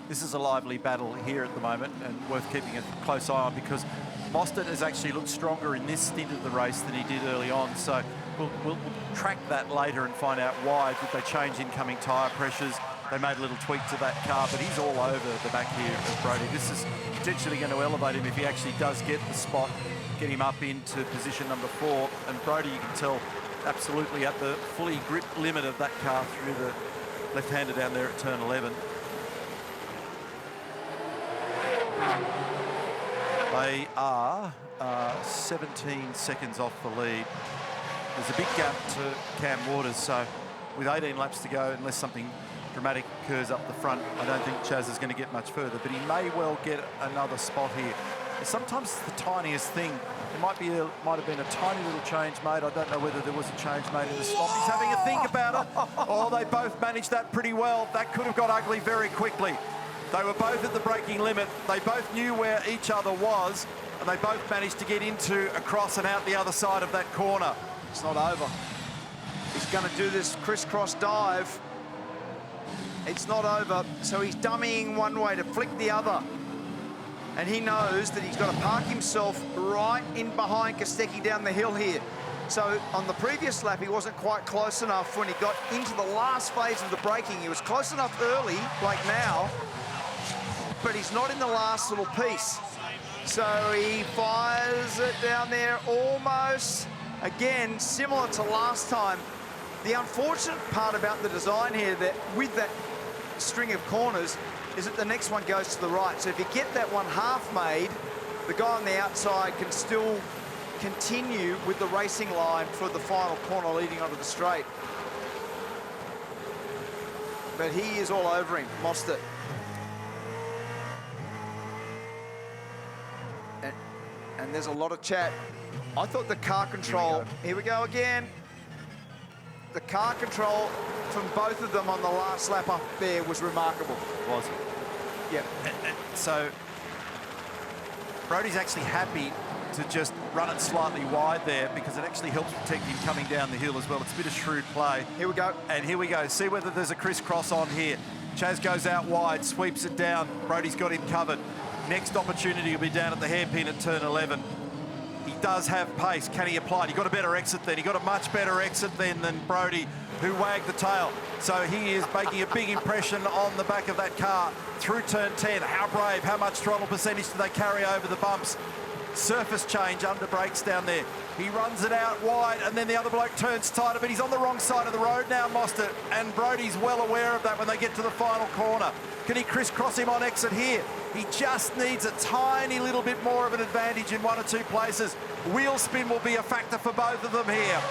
this is a lively battle here at the moment and worth keeping a close eye on, because Mostert has actually looked stronger in this stint of the race than he did early on. So we'll track that later and find out why. Did they change incoming tyre pressures? They made a little tweak to that car, but he's all over the back here of Brodie. This is potentially going to elevate him if he actually does get the spot, get him up into position number 4. And Brodie, you can tell, absolutely at the fully grip limit of that car through the left-hander down there at turn 11. They are 17 seconds off the lead. There's a big gap to Cam Waters, so with 18 laps to go, unless something dramatic occurs up the front, I don't think Chaz is going to get much further, but he may well get another spot here. Sometimes it's the tiniest thing. There might have been a tiny little change made. I don't know whether there was a change made in the stop. He's having a think about it. Oh, they both managed that pretty well. That could have got ugly very quickly. They were both at the braking limit. They both knew where each other was, and they both managed to get into, across and out the other side of that corner. It's not over. He's going to do this crisscross dive. It's not over, so he's dummying one way to flick the other. And he knows that he's got to park himself right in behind Kostecki down the hill here. So on the previous lap, he wasn't quite close enough when he got into the last phase of the braking. He was close enough early, like now, but he's not in the last little piece. So he fires it down there almost, again, similar to last time. The unfortunate part about the design here, that with that string of corners, is that the next one goes to the right. So if you get that one half made, the guy on the outside can still continue with the racing line for the final corner leading onto the straight. But he is all over him, Mostert. And there's a lot of chat. I thought the car control, here we go again. The car control from both of them on the last lap up there was remarkable. Was it? Yeah. So Brodie's actually happy to just run it slightly wide there, because it actually helps protect him coming down the hill as well. It's a bit of shrewd play. Here we go. And here we go. See whether there's a crisscross on here. Chaz goes out wide, sweeps it down. Brodie's got him covered. Next opportunity will be down at the hairpin at turn 11. He does have pace. Can he apply it? He got a better exit then. He got a much better exit then than Brodie, who wagged the tail. So he is making a big impression on the back of that car through turn 10. How brave, how much throttle percentage do they carry over the bumps? Surface change under brakes down there. He runs it out wide, and then the other bloke turns tighter, but he's on the wrong side of the road now, Mostert, and Brodie's well aware of that when they get to the final corner. Can he crisscross him on exit here? He just needs a tiny little bit more of an advantage in one or two places. Wheel spin will be a factor for both of them here.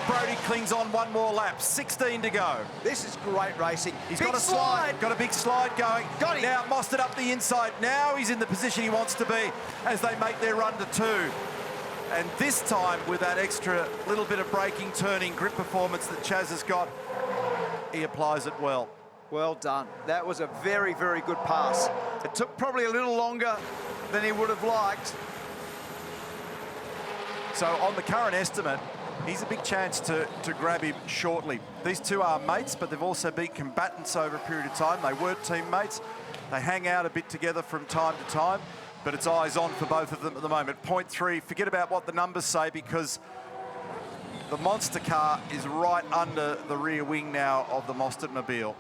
Brodie clings on one more lap, 16 to go. This is great racing. He's got a slide, got a big slide going. Got him. Now Mostert up the inside. Now he's in the position he wants to be as they make their run to 2. And this time, with that extra little bit of braking, turning, grip performance that Chaz has got, he applies it well. Well done. That was a very, very good pass. It took probably a little longer than he would have liked. So on the current estimate, he's a big chance to grab him shortly. These two are mates, but they've also been combatants over a period of time. They were teammates. They hang out a bit together from time to time, but it's eyes on for both of them at the moment. 0.3, forget about what the numbers say, because the monster car is right under the rear wing now of the Mostert mobile.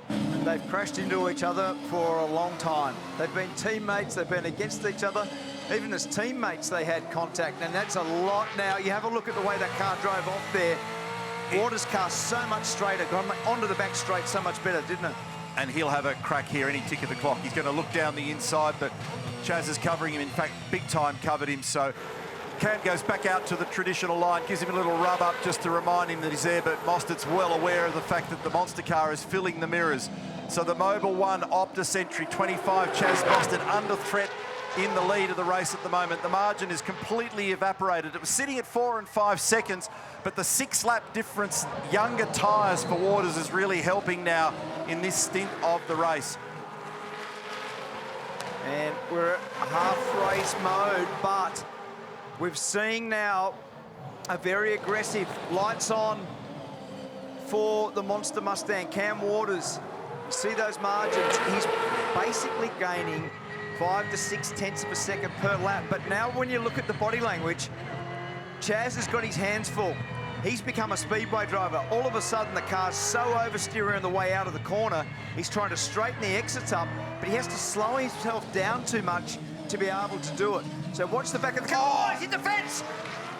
And they've crashed into each other for a long time. They've been teammates, they've been against each other. Even as teammates, they had contact, and that's a lot now. You have a look at the way that car drove off there. Waters' car so much straighter, gone onto the back straight so much better, didn't it? And he'll have a crack here any tick of the clock. He's going to look down the inside, but Chaz is covering him. In fact, big time covered him. So Cam goes back out to the traditional line, gives him a little rub up just to remind him that he's there, but Mostert's well aware of the fact that the monster car is filling the mirrors. So the Mobil 1 Optus entry, 25, Chaz Mostert under threat in the lead of the race at the moment. The margin is completely evaporated. It was sitting at 4 and 5 seconds, but the 6-lap difference, younger tyres for Waters, is really helping now in this stint of the race. And we're at half race mode, but we've seen now a very aggressive lights on for the Monster Mustang. Cam Waters You see those margins? He's basically gaining 5 to 6 tenths of a second per lap. But now when you look at the body language, Chaz has got his hands full. He's become a speedway driver. All of a sudden, the car's so oversteering on the way out of the corner. He's trying to straighten the exits up, but he has to slow himself down too much to be able to do it. So watch the back of the car. Oh, he's hit the fence!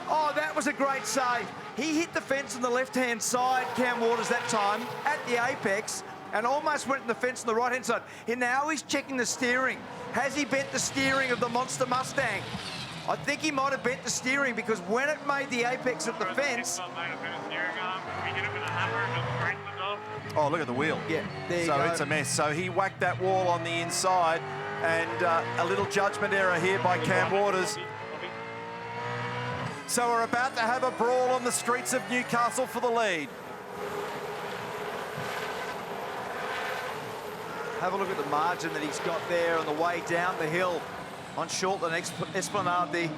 Oh, that was a great save. He hit the fence on the left-hand side, Cam Waters, that time, at the apex, and almost went in the fence on the right-hand side. And now he's checking the steering. Has he bent the steering of the Monster Mustang? I think he might have bent the steering, because when it made the apex at the fence... Oh, look at the wheel. Yeah, there you go. So go. it's a mess. So he whacked that wall on the inside, and a little judgment error here by Cam Waters. So we're about to have a brawl on the streets of Newcastle for the lead. Have a look at the margin that he's got there on the way down the hill on Shortland Esplanade, the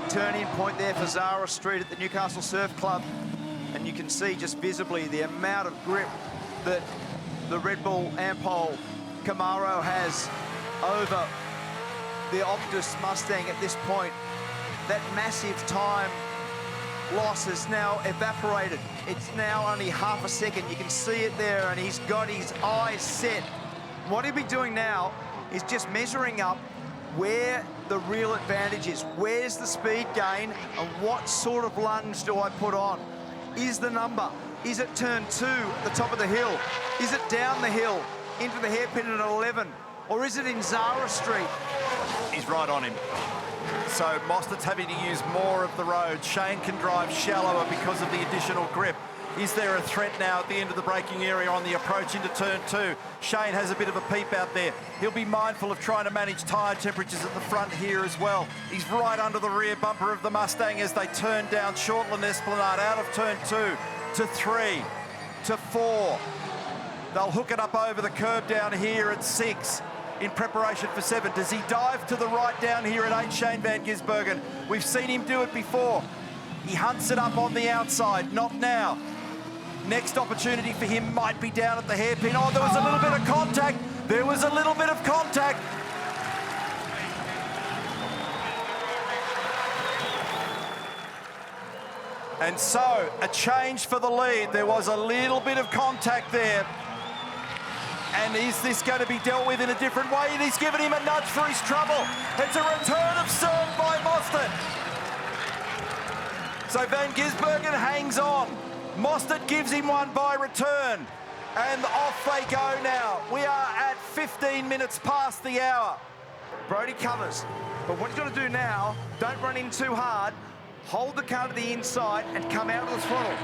turning point there for Zara Street at the Newcastle Surf Club. And you can see just visibly the amount of grip that the Red Bull Ampol Camaro has over the Optus Mustang at this point. That massive time loss is now evaporated. It's now only half a second. You can see it there, and he's got his eyes set. What he'll be doing now is just measuring up where the real advantage is. Where's the speed gain, and what sort of lunge do I put on? Is the number, is it turn 2 at the top of the hill? Is it down the hill into the hairpin at 11? Or is it in Zara Street? He's right on him. So Mostert's having to use more of the road. Shane can drive shallower because of the additional grip. Is there a threat now at the end of the braking area on the approach into turn 2? Shane has a bit of a peep out there. He'll be mindful of trying to manage tyre temperatures at the front here as well. He's right under the rear bumper of the Mustang as they turn down Shortland Esplanade out of turn 2 to 3 to 4. They'll hook it up over the curb down here at 6 in preparation for 7. Does he dive to the right down here at 8, Shane van Gisbergen? We've seen him do it before. He hunts it up on the outside, not now. Next opportunity for him might be down at the hairpin. Oh, there was a little bit of contact. There was a little bit of contact. And so, a change for the lead. There was a little bit of contact there. And is this going to be dealt with in a different way? And he's given him a nudge for his trouble. It's a return of serve by Mostert. So Van Gisbergen hangs on. Mostert gives him one by return. And off they go now. We are at 15 minutes past the hour. Brodie covers. But what he's got to do now, don't run in too hard. Hold the car to the inside and come out of the throttle.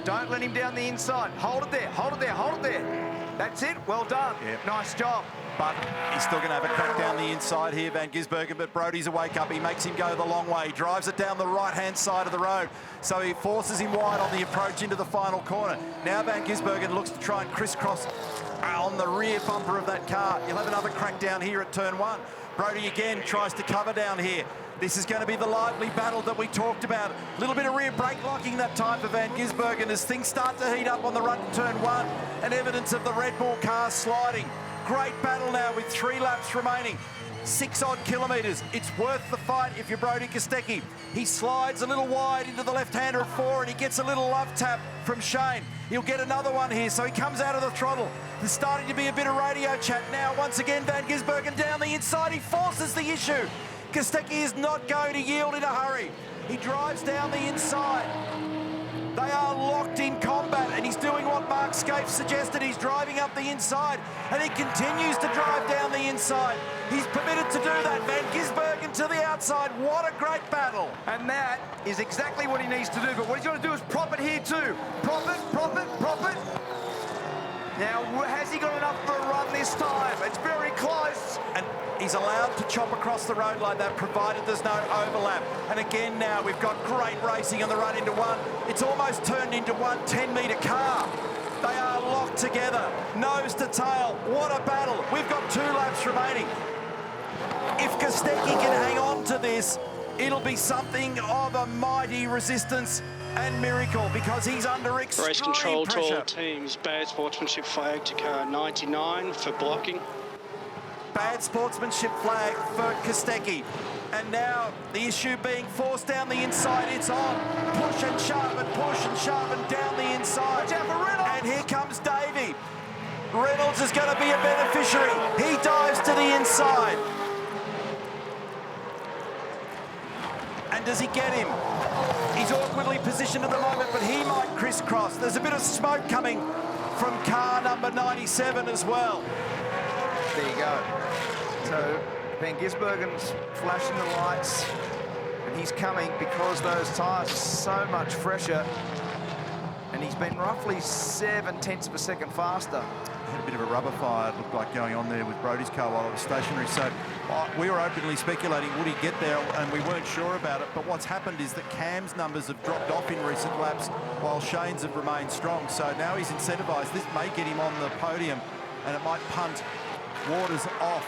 Don't let him down the inside. Hold it there, hold it there, hold it there. That's it, well done. Yep. Nice job. But he's still going to have a crack down the inside here, Van Gisbergen, but Brodie's a wake up. He makes him go the long way. He drives it down the right-hand side of the road. So he forces him wide on the approach into the final corner. Now Van Gisbergen looks to try and crisscross on the rear bumper of that car. He'll have another crack down here at turn 1. Brodie again tries to cover down here. This is going to be the lively battle that we talked about. A little bit of rear brake locking that time for Van Gisbergen as things start to heat up on the run to turn 1 and evidence of the Red Bull car sliding. Great battle now with 3 laps remaining. 6 odd kilometres. It's worth the fight if you're Brodie Kostecki. He slides a little wide into the left-hander at 4 and he gets a little love tap from Shane. He'll get another one here, so he comes out of the throttle. There's starting to be a bit of radio chat now. Once again, Van Gisbergen down the inside. He forces the issue. Kostecki is not going to yield in a hurry. He drives down the inside. They are locked in combat, and he's doing what Mark Scape suggested. He's driving up the inside, and he continues to drive down the inside. He's permitted to do that. Van Gisbergen to the outside. What a great battle. And that is exactly what he needs to do. But what he's got to do is prop it here too. Prop it, prop it, prop it. Now, has he got enough for a run this time? It's very close. And he's allowed to chop across the road like that, provided there's no overlap. And again now, we've got great racing on the run into 1. It's almost turned into one 10-metre car. They are locked together, nose to tail. What a battle. We've got 2 laps remaining. If Kostecki can hang on to this, it'll be something of a mighty resistance and miracle because he's under extreme Race control to pressure. all teams. Bad sportsmanship flag to car 99 for blocking. Bad sportsmanship flag for Kostecki. And now the issue being forced down the inside. It's on. Push and shove and down the inside. Watch out for Reynolds. And here comes Davey. Reynolds is going to be a beneficiary. He dives to the inside. And does he get him? He's awkwardly positioned at the moment, but he might crisscross. There's a bit of smoke coming from car number 97 as well. There you go. So Van Gisbergen's flashing the lights, and he's coming because those tyres are so much fresher, and he's been roughly 0.7 of a second faster. Had a bit of a rubber fire, it looked like, going on there with Brody's car while it was stationary. So we were openly speculating, would he get there? And we weren't sure about it. But what's happened is that Cam's numbers have dropped off in recent laps while Shane's have remained strong. So now he's incentivised. This may get him on the podium, and it might punt Waters off.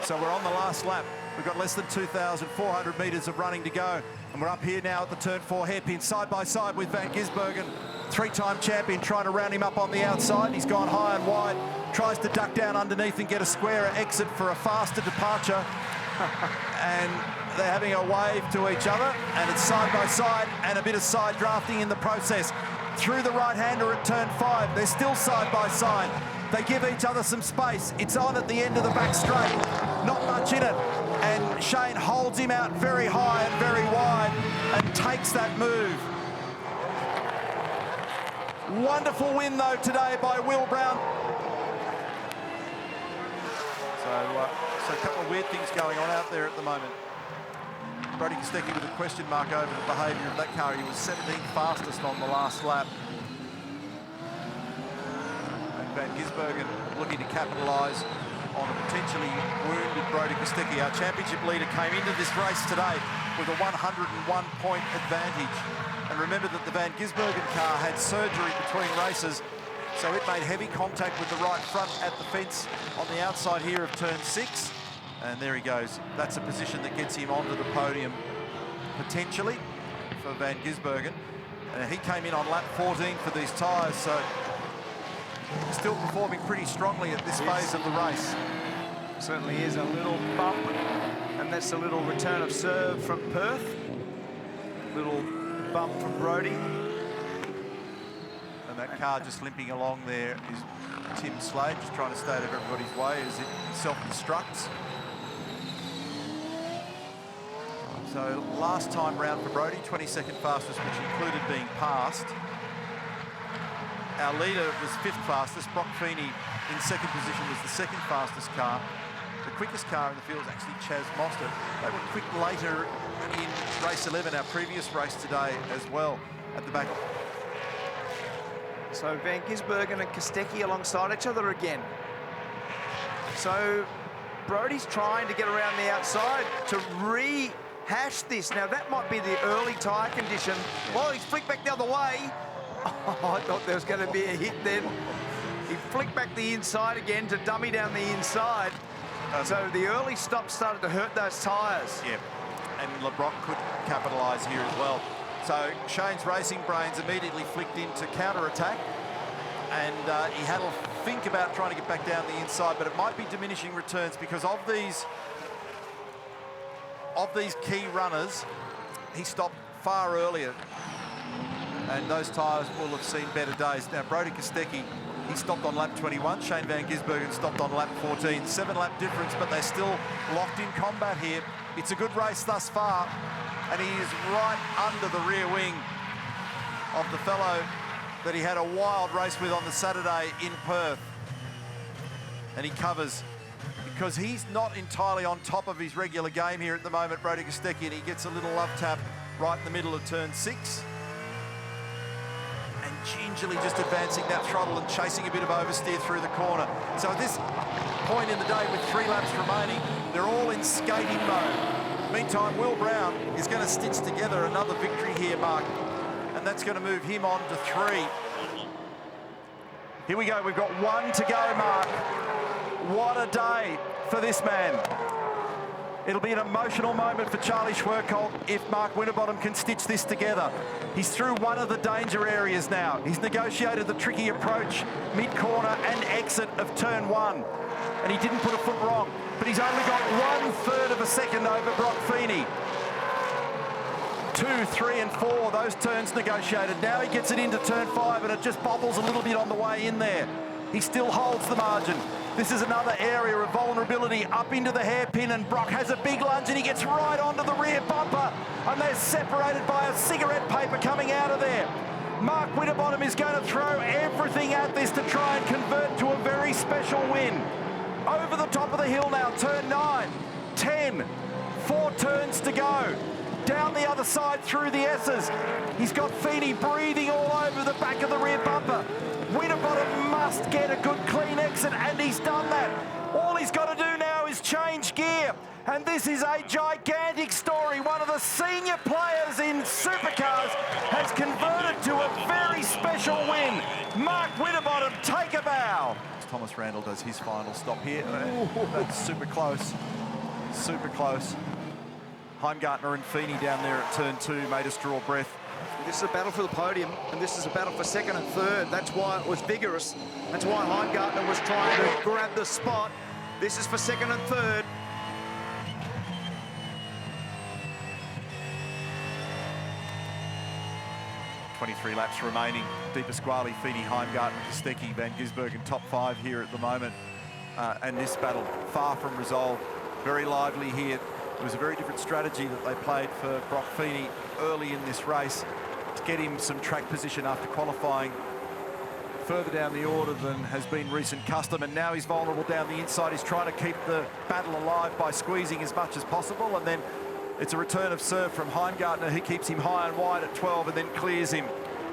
So we're on the last lap. We've got less than 2,400 metres of running to go. And we're up here now at the turn 4 hairpin, side by side with Van Gisbergen. Three-time champion trying to round him up on the outside. He's gone high and wide, tries to duck down underneath and get a squarer exit for a faster departure. And they're having a wave to each other, and it's side by side and a bit of side drafting in the process. Through the right-hander at turn 5, they're still side by side. They give each other some space. It's on at the end of the back straight. Not much in it. And Shane holds him out very high and very wide and takes that move. Wonderful win, though, today by Will Brown. So a couple of weird things going on out there at the moment. Brody Kostecki with a question mark over the behaviour of that car. He was 17th fastest on the last lap. And Van Gisbergen looking to capitalise on a potentially wounded Brody Kostecki. Our championship leader came into this race today with a 101-point advantage. And remember that the Van Gisbergen car had surgery between races, so it made heavy contact with the right front at the fence on the outside here of turn 6. And there he goes. That's a position that gets him onto the podium, potentially, for Van Gisbergen. And he came in on lap 14 for these tyres, so still performing pretty strongly at this phase of the race. Certainly is a little bump, and that's a little return of serve from Perth. Little bump from Brody. And that car just limping along there is Tim Slade, just trying to stay out of everybody's way as it self-destructs. So last time round for Brody, 22nd fastest, which included being passed. Our leader was 5th fastest. Brock Feeney in 2nd position was the 2nd fastest car. The quickest car in the field is actually Chaz Mostert. They were quick later in race 11, our previous race today as well, at the back. So Van Gisbergen and Kostecki alongside each other again. So Brody's trying to get around the outside to rehash this. Now that might be the early tyre condition. Well, he's flicked back the other way. Oh, I thought there was going to be a hit then. He flicked back the inside again to dummy down the inside. So the early stop started to hurt those tyres. Yeah, and LeBrock could capitalise here as well. So Shane's racing brains immediately flicked into counter-attack, and he had a think about trying to get back down the inside, but it might be diminishing returns because of these key runners, he stopped far earlier, and those tyres will have seen better days. Now, Brody Kostecki, he stopped on lap 21. Shane Van Gisbergen stopped on lap 14. 7-lap difference, but they're still locked in combat here. It's a good race thus far, and he is right under the rear wing of the fellow that he had a wild race with on the Saturday in Perth. And he covers because he's not entirely on top of his regular game here at the moment, Brody Kostecki, and he gets a little love tap right in the middle of turn 6. And gingerly just advancing that throttle and chasing a bit of oversteer through the corner. So at this point in the day with 3 laps remaining, they're all in skating mode. Meantime, Will Brown is going to stitch together another victory here, Mark, and that's going to move him on to 3. Here we go, we've got 1 to go, Mark. What a day for this man. It'll be an emotional moment for Charlie Schwerkolt if Mark Winterbottom can stitch this together. He's through one of the danger areas now. He's negotiated the tricky approach, mid-corner and exit of turn 1. And he didn't put a foot wrong, but he's only got 1/3 of a second over Brock Feeney. 2, 3 and 4, those turns negotiated. Now he gets it into turn 5 and it just bobbles a little bit on the way in there. He still holds the margin. This is another area of vulnerability up into the hairpin, and Brock has a big lunge and he gets right onto the rear bumper, and they're separated by a cigarette paper coming out of there. Mark Winterbottom is going to throw everything at this to try and convert to a very special win. Over the top of the hill now, turn 9, 10, 4 turns to go. Down the other side through the S's. He's got Feeney breathing all over the back of the rear bumper. Winterbottom must get a good clean exit, and he's done that. All he's got to do now is change gear. And this is a gigantic story. One of the senior players in Supercars has converted to a very special win. Mark Winterbottom, take a bow. Thomas Randle does his final stop here. That's super close. Super close. Heimgartner and Feeney down there at turn 2 made us draw breath. This is a battle for the podium, and this is a battle for 2nd and 3rd. That's why it was vigorous. That's why Heimgartner was trying to grab the spot. This is for 2nd and 3rd. .23 laps remaining. De Pasquale, Feeney, Heimgartner, Kostecki, Van Gisbergen, top 5 here at the moment. And this battle far from resolved. Very lively here. It was a very different strategy that they played for Brock Feeney early in this race to get him some track position after qualifying further down the order than has been recent custom, and now he's vulnerable down the inside. He's trying to keep the battle alive by squeezing as much as possible, and then it's a return of serve from Heimgartner, who keeps him high and wide at 12 and then clears him.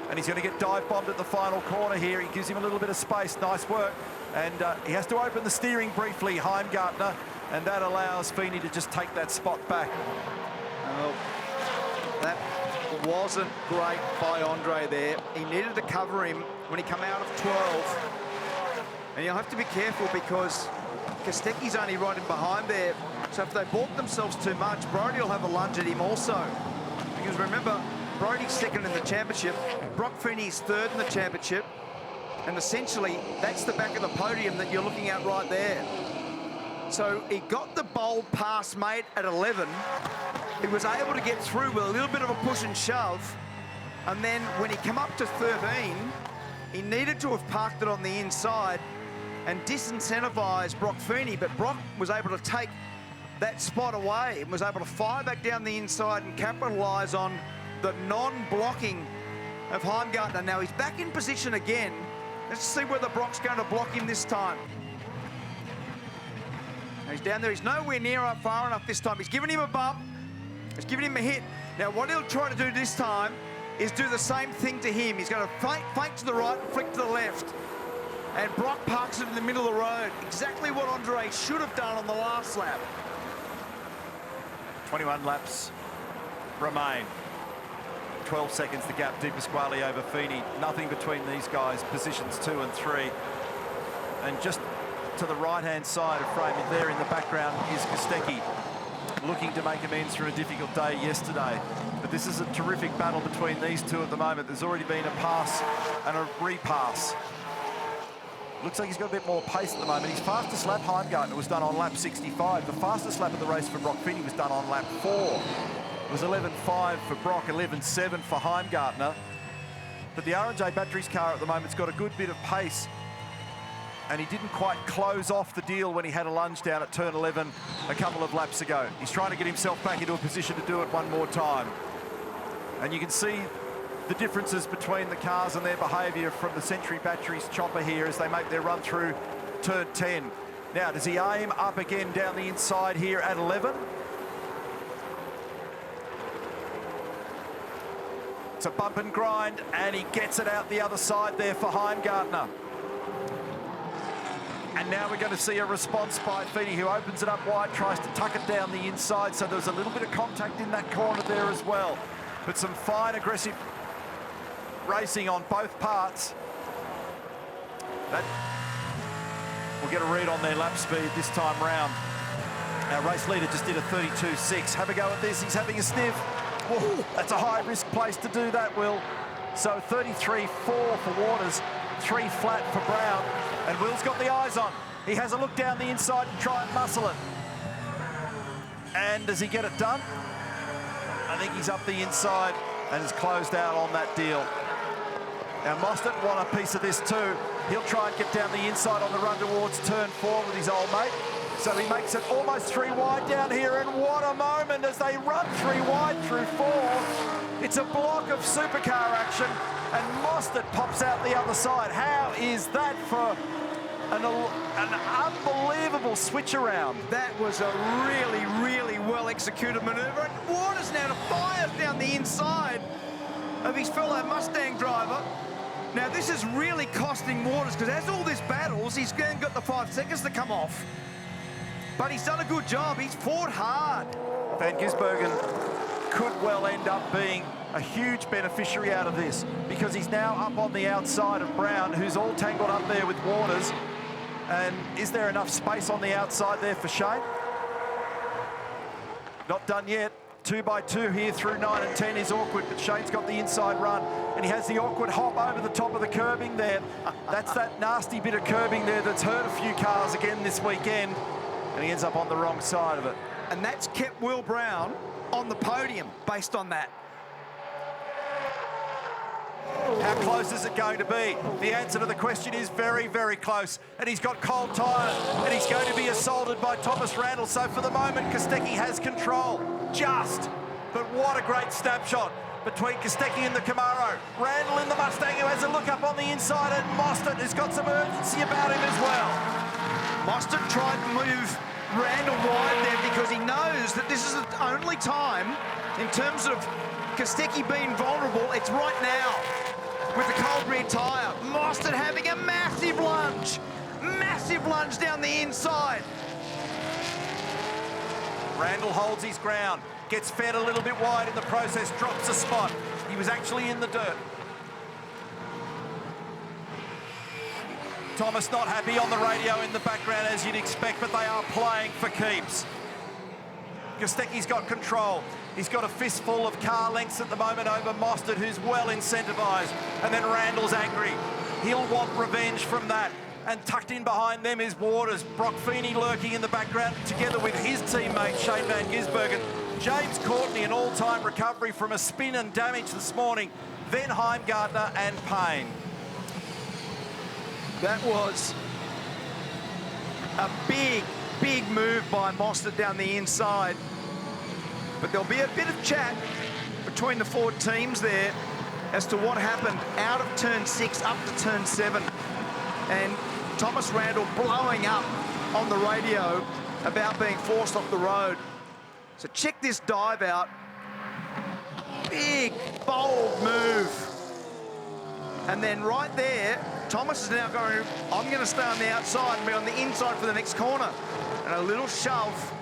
And he's going to get dive bombed at the final corner here. He gives him a little bit of space. Nice work. And he has to open the steering briefly, Heimgartner, and that allows Feeney to just take that spot back. Oh, that wasn't great by Andre there. He needed to cover him when he came out of 12. And you'll have to be careful because Kostecki's only right in behind there. So if they balk themselves too much, Brodie will have a lunge at him also. Because remember, Brodie's 2nd in the championship, Brock Feeney's 3rd in the championship, and essentially that's the back of the podium that you're looking at right there. So he got the bold pass mate at 11. He was able to get through with a little bit of a push and shove, and then when he came up to 13, he needed to have parked it on the inside and disincentivise Brock Feeney, but Brock was able to take that spot away and was able to fire back down the inside and capitalise on the non-blocking of Heimgartner. Now he's back in position again. Let's see whether Brock's going to block him this time. Now he's down there. He's nowhere near up far enough this time. He's given him a bump. He's given him a hit. Now what he'll try to do this time is do the same thing to him. He's going to fake to the right and flick to the left. And Brock parks it in the middle of the road. Exactly what Andre should have done on the last lap. 21 laps remain. 12 seconds the gap, De Pasquale over Feeney. Nothing between these guys, positions 2 and 3. And just to the right-hand side of Frame there in the background is Kostecki, looking to make amends for a difficult day yesterday. But this is a terrific battle between these two at the moment. There's already been a pass and a repass. Looks like he's got a bit more pace at the moment. His fastest lap, Heimgartner, was done on lap 65. The fastest lap of the race for Brock Feeney was done on lap 4. It was 11.5 for Brock, 11.7 for Heimgartner. But the R&J Batteries car at the moment's got a good bit of pace, and he didn't quite close off the deal when he had a lunge down at turn 11 a couple of laps ago. He's trying to get himself back into a position to do it one more time. And you can see the differences between the cars and their behaviour from the Century Batteries chopper here as they make their run through turn 10. Now, does he aim up again down the inside here at 11? It's a bump and grind, and he gets it out the other side there for Heimgartner. And now we're going to see a response by Feeney, who opens it up wide, tries to tuck it down the inside, so there's a little bit of contact in that corner there as well. But some fine, aggressive racing on both parts. That we'll get a read on their lap speed this time round. Our race leader just did a 32.6. Have a go at this. He's having a sniff. Whoa, that's a high-risk place to do that, Will. So 33.4 for Waters, 3 flat for Brown. And Will's got the eyes on. He has a look down the inside to try and muscle it. And does he get it done? I think he's up the inside and has closed out on that deal. Now, Mostert want a piece of this too. He'll try and get down the inside on the run towards turn 4 with his old mate. So he makes it almost 3 wide down here, and what a moment as they run 3 wide through 4. It's a block of supercar action, and Mostert pops out the other side. How is that for an unbelievable switch around? That was a really, really well-executed manoeuvre. And Waters now fires down the inside of his fellow Mustang driver. Now, this is really costing Waters, because as all this battles, he's got the 5 seconds to come off. But he's done a good job. He's fought hard. Van Gisbergen could well end up being a huge beneficiary out of this, because he's now up on the outside of Brown, who's all tangled up there with Waters. And is there enough space on the outside there for Shane? Not done yet. 2 by 2 here through 9 and 10 is awkward, but Shane's got the inside run, and he has the awkward hop over the top of the curbing there. That's that nasty bit of curbing there that's hurt a few cars again this weekend, and he ends up on the wrong side of it. And that's kept Will Brown on the podium based on that. How close is it going to be? The answer to the question is very, very close. And he's got cold tyres, and he's going to be assaulted by Thomas Randle. So for the moment, Kostecki has control. Just. But what a great snapshot between Kostecki and the Camaro. Randle in the Mustang, who has a look up on the inside, and Mostert has got some urgency about him as well. Mostert tried to move Randle wide there because he knows that this is the only time, in terms of Kostecki being vulnerable, it's right now with the cold rear tyre. Mostert having a massive lunge down the inside. Randle holds his ground, gets fed a little bit wide in the process, drops a spot. He was actually in the dirt. Thomas not happy on the radio in the background, as you'd expect, but they are playing for keeps. Kostecki's got control. He's got a fistful of car lengths at the moment over Mostert, who's well incentivised. And then Randle's angry. He'll want revenge from that. And tucked in behind them is Waters. Brock Feeney lurking in the background together with his teammate, Shane Van Gisbergen. James Courtney, an all-time recovery from a spin and damage this morning. Then Heimgartner and Payne. That was a big move by Mostert down the inside. But there'll be a bit of chat between the 4 teams there as to what happened out of turn 6 up to turn 7. And Thomas Randle blowing up on the radio about being forced off the road. So check this dive out. Big, bold move. And then right there, Thomas is now going, I'm going to stay on the outside and be on the inside for the next corner. And a little shove,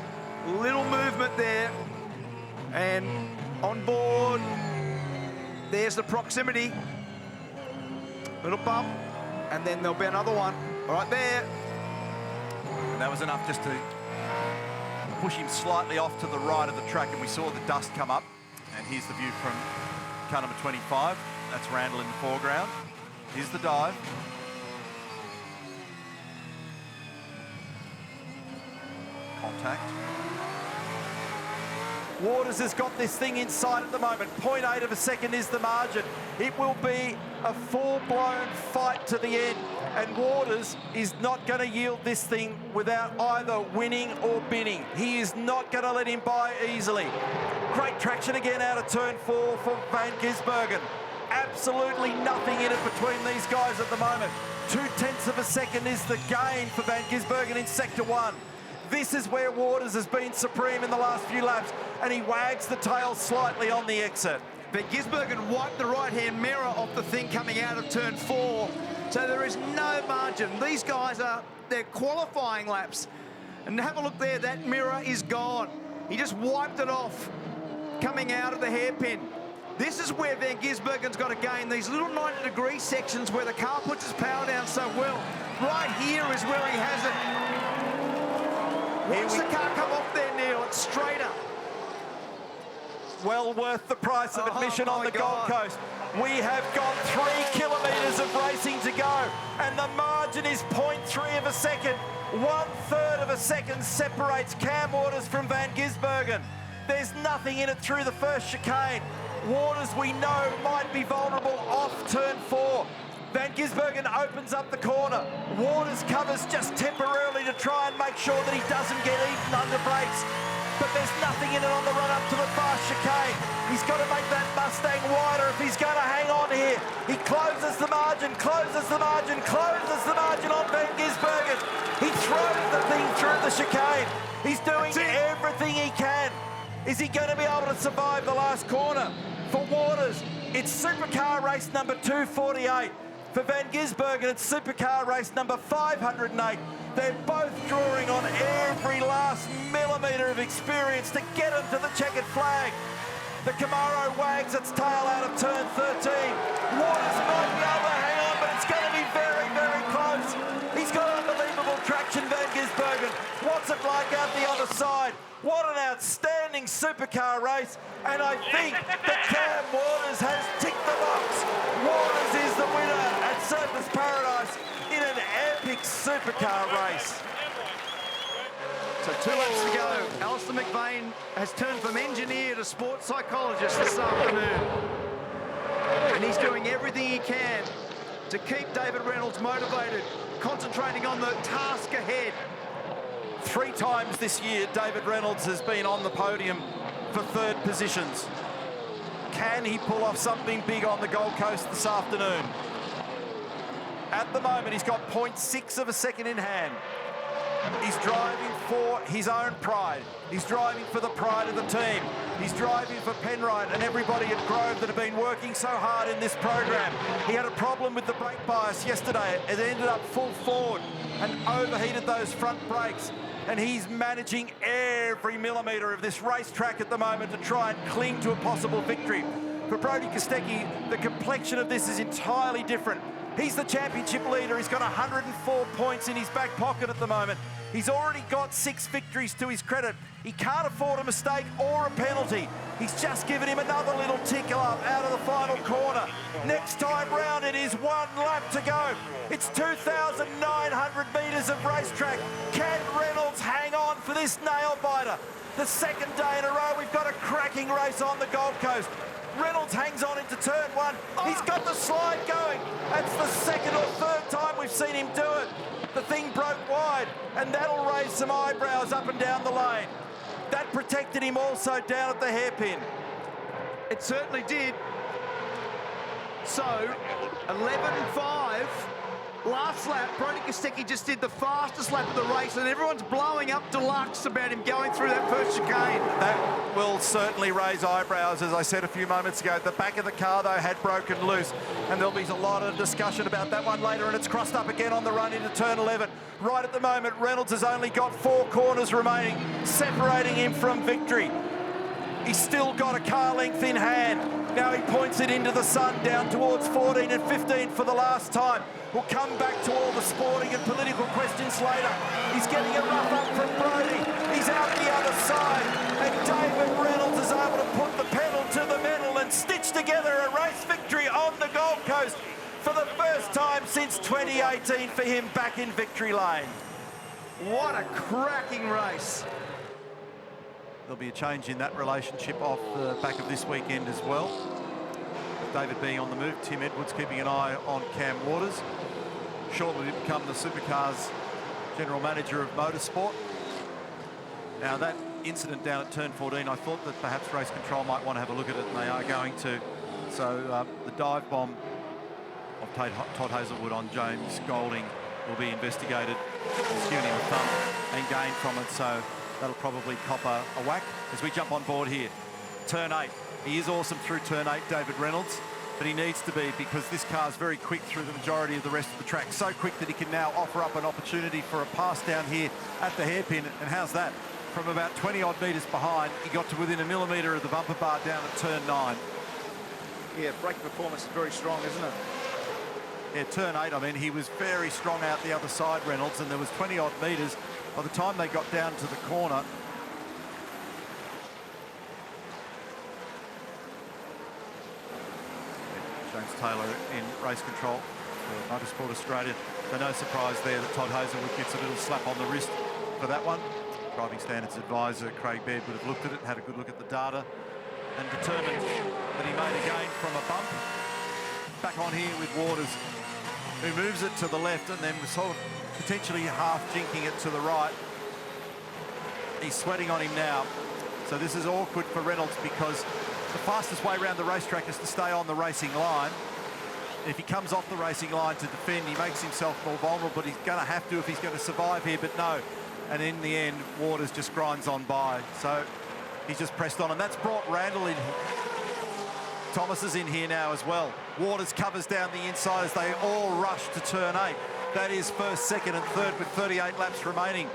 little movement there. And on board, there's the proximity. Little bump, and then there'll be another one right there. And that was enough just to push him slightly off to the right of the track, and we saw the dust come up. And here's the view from car number 25. That's Randle in the foreground. Here's the dive. Contact. Waters has got this thing inside at the moment. 0.8 of a second is the margin. It will be a full-blown fight to the end. And Waters is not going to yield this thing without either winning or binning. He is not going to let him by easily. Great traction again out of turn 4 for Van Gisbergen. Absolutely nothing in it between these guys at the moment. 0.2 of a second is the gain for Van Gisbergen in sector 1. This is where Waters has been supreme in the last few laps, and he wags the tail slightly on the exit. Van Gisbergen wiped the right-hand mirror off the thing coming out of turn 4, so there is no margin. These guys they're qualifying laps. And have a look there, that mirror is gone. He just wiped it off coming out of the hairpin. This is where Van Gisbergen's got to gain, these little 90-degree sections where the car puts its power down so well. Right here is where he has it. Watch the car come off there, Neil. It's straighter. Well worth the price of admission on the Gold Coast. We have got 3 kilometres of racing to go, and the margin is 0.3 of a second. 1/3 of a second separates Cam Waters from Van Gisbergen. There's nothing in it through the first chicane. Waters, we know, might be vulnerable off turn 4. Van Gisbergen opens up the corner. Waters covers just temporarily to try and make sure that he doesn't get eaten under brakes. But there's nothing in it on the run up to the fast chicane. He's got to make that Mustang wider if he's going to hang on here. He closes the margin, closes the margin, closes the margin on Van Gisbergen. He throws the thing through the chicane. He's doing everything he can. Is he going to be able to survive the last corner? For Waters, it's supercar race number 248. For Van Gisbergen, it's supercar race number 508. They're both drawing on every last millimetre of experience to get them to the checkered flag. The Camaro wags its tail out of turn 13. Waters might be able to hang on, but it's going to be very, very close. He's got unbelievable traction, Van Gisbergen. What's it like out the other side? What an outstanding supercar race. And I think that Cam Waters has ticked the box. Waters is the winner at Surfers Paradise in an epic supercar race. So 2 laps to go. Alistair McVeigh has turned from engineer to sports psychologist this afternoon. And he's doing everything he can to keep David Reynolds motivated, concentrating on the task ahead. 3 times this year, David Reynolds has been on the podium for 3rd positions. Can he pull off something big on the Gold Coast this afternoon? At the moment, he's got 0.6 of a second in hand. He's driving for his own pride. He's driving for the pride of the team. He's driving for Penrite and everybody at Grove that have been working so hard in this program. He had a problem with the brake bias yesterday. It ended up full forward and overheated those front brakes. And he's managing every millimetre of this racetrack at the moment to try and cling to a possible victory. For Brodie Kostecki, the complexion of this is entirely different. He's the championship leader. He's got 104 points in his back pocket at the moment. He's already got 6 victories to his credit. He can't afford a mistake or a penalty. He's just given him another little tickle up out of the final corner. Next time round, it is 1 lap to go. It's 2,900 metres of racetrack. Can Reynolds hang on for this nail-biter? The 2nd day in a row, we've got a cracking race on the Gold Coast. Reynolds hangs on into turn 1. He's got the slide going. That's the 2nd or 3rd time we've seen him do it. The thing broke wide, and that'll raise some eyebrows up and down the lane. That protected him also down at the hairpin. It certainly did. So, 11.5. Last lap, Brodie Kostecki just did the fastest lap of the race, and everyone's blowing up deluxe about him going through that first chicane. That will certainly raise eyebrows, as I said a few moments ago. The back of the car, though, had broken loose, and there'll be a lot of discussion about that one later, and it's crossed up again on the run into turn 11. Right at the moment, Reynolds has only got 4 corners remaining, separating him from victory. He's still got a car length in hand. Now he points it into the sun down towards 14 and 15 for the last time. We'll come back to all the sporting and political questions later. He's getting a rough up from Brodie. He's out the other side. And David Reynolds is able to put the pedal to the metal and stitch together a race victory on the Gold Coast for the first time since 2018 for him back in victory lane. What a cracking race. There'll be a change in that relationship off the back of this weekend as well. With David being on the move, Tim Edwards keeping an eye on Cam Waters. Shortly to become the Supercars General Manager of Motorsport. Now that incident down at turn 14, I thought that perhaps race control might want to have a look at it, and they are going to. So the dive bomb of Todd Hazelwood on James Golding will be investigated. He's given him a thumb and gained from it, so that'll probably cop a whack as we jump on board here. Turn 8. He is awesome through turn 8, David Reynolds, but he needs to be, because this car's very quick through the majority of the rest of the track. So quick that he can now offer up an opportunity for a pass down here at the hairpin. And how's that? From about 20 odd metres behind, he got to within a millimetre of the bumper bar down at turn 9. Yeah, brake performance is very strong, isn't it? Yeah, turn 8, I mean, he was very strong out the other side, Reynolds, and there was 20 odd metres. By the time they got down to the corner, James Taylor in race control for Motorsport Australia. So no surprise there that Todd Hazelwood gets a little slap on the wrist for that one. Driving Standards advisor Craig Baird would have looked at it, had a good look at the data, and determined that he made a gain from a bump. Back on here with Waters, who moves it to the left and then was sort of potentially half jinking it to the right. He's sweating on him now. So this is awkward for Reynolds because the fastest way around the racetrack is to stay on the racing line. If he comes off the racing line to defend, he makes himself more vulnerable, but he's going to have to if he's going to survive here, but no. And in the end, Waters just grinds on by. So he's just pressed on, and that's brought Randle in. Thomas is in here now as well. Waters covers down the inside as they all rush to turn 8. That is first, second and third with 38 laps remaining.